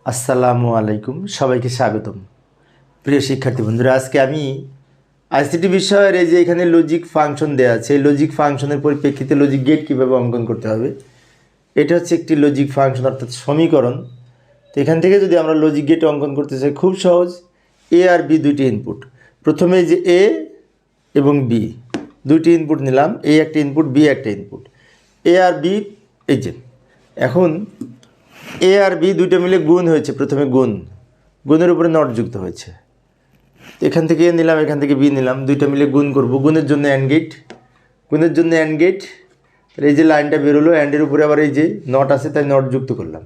আসসালামু আলাইকুম, সবাইকে স্বাগতম। প্রিয় শিক্ষার্থী বন্ধুরা, আজকে আমি আইসিটি বিষয়ের এই যে এখানে লজিক ফাংশন দেওয়া আছে, এই লজিক ফাংশনের পরিপ্রেক্ষিতে লজিক গেট কীভাবে অঙ্কন করতে হবে, এটা হচ্ছে একটি লজিক ফাংশন অর্থাৎ সমীকরণ। তো এখান থেকে যদি আমরা লজিক গেট অঙ্কন করতে চাই, খুব সহজ। এ আর বি দুইটি ইনপুট, প্রথমে যে এ এবং বি দুইটি ইনপুট নিলাম, এ একটা ইনপুট, বি একটা ইনপুট। এ আর বি এই যে এখন এ আর বি দুইটা মিলে গুণ হয়েছে, প্রথমে গুণের উপরে নট যুক্ত হয়েছে। এখান থেকে এ নিলাম, এখান থেকে বি নিলাম, দুইটা মিলে গুণ করব, গুণের জন্য অ্যান্ড গেট। এই যে লাইনটা বেরোলো, অ্যান্ডের উপরে আবার এই যে নট আছে তাই নট যুক্ত করলাম।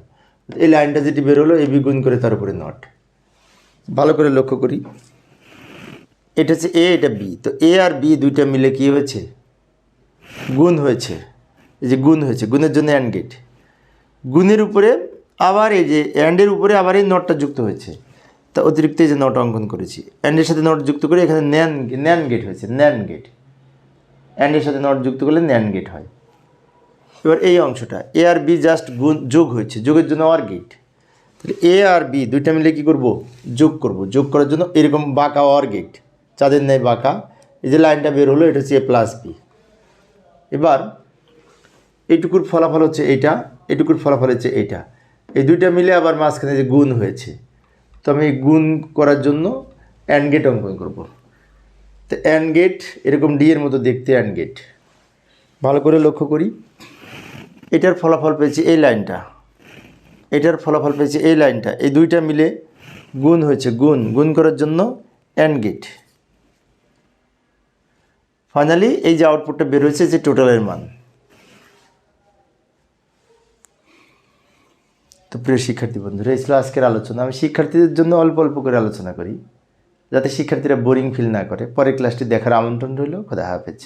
এই লাইনটা যেটি বেরোলো এ বি গুণ করে তার উপরে নট। ভালো করে লক্ষ্য করি, এটা হচ্ছে এ, এটা বি। তো এ আর বি দুইটা মিলে কি হয়েছে, গুণ হয়েছে। এই যে গুণ হয়েছে, গুণের জন্য অ্যান্ড গেট। গুণের উপরে আবার এই যে অ্যান্ডের উপরে আবার এই নটটা যুক্ত হয়েছে, তা অতিরিক্ত এই যে নট অঙ্কন করেছি, অ্যান্ডের সাথে নট যুক্ত করে এখানে ন্যান গেট হয়েছে। অ্যান্ডের সাথে নট যুক্ত করলে ন্যান গেট হয়। এবার এই অংশটা এ আর বি জাস্ট যোগ হয়েছে, যোগের জন্য অর গেট। তাহলে এ আর বি দুইটা মিলে কী করব, যোগ করার জন্য এরকম বাঁকা অর গেট, চাঁদের ন্যায় বাঁকা। এই যে লাইনটা বের হলো, এটা হচ্ছে এ প্লাস বি। এবার এইটুকুর ফলাফল হচ্ছে এইটা, এটুকুর ফলাফল হচ্ছে এইটা। এই দুইটা মিলে আবার মাঝখানে যে গুণ হয়েছে, তো আমি গুণ করার জন্য অ্যান্ড গেট অঙ্কন করব। তো অ্যান্ড গেট এরকম ডি এর মতো দেখতে, অ্যান্ড গেট। ভালো করে লক্ষ্য করি, এটার ফলাফল পেয়েছি এই লাইনটা, এটার ফলাফল পেয়েছি এই লাইনটা। এই দুইটা মিলে গুণ হয়েছে, গুণ করার জন্য অ্যান্ড গেট। ফাইনালি এই যে আউটপুটটা বের হয়েছে যে টোটালের মান। তো প্রিয় শিক্ষার্থী বন্ধুরা, এই ছিল আজকের আলোচনা। আমি শিক্ষার্থীদের জন্য অল্প অল্প করে আলোচনা করি, যাতে শিক্ষার্থীরা বোরিং ফিল না করে। পরের ক্লাসটি দেখার আমন্ত্রণ রইল। খোদা হাফেজ।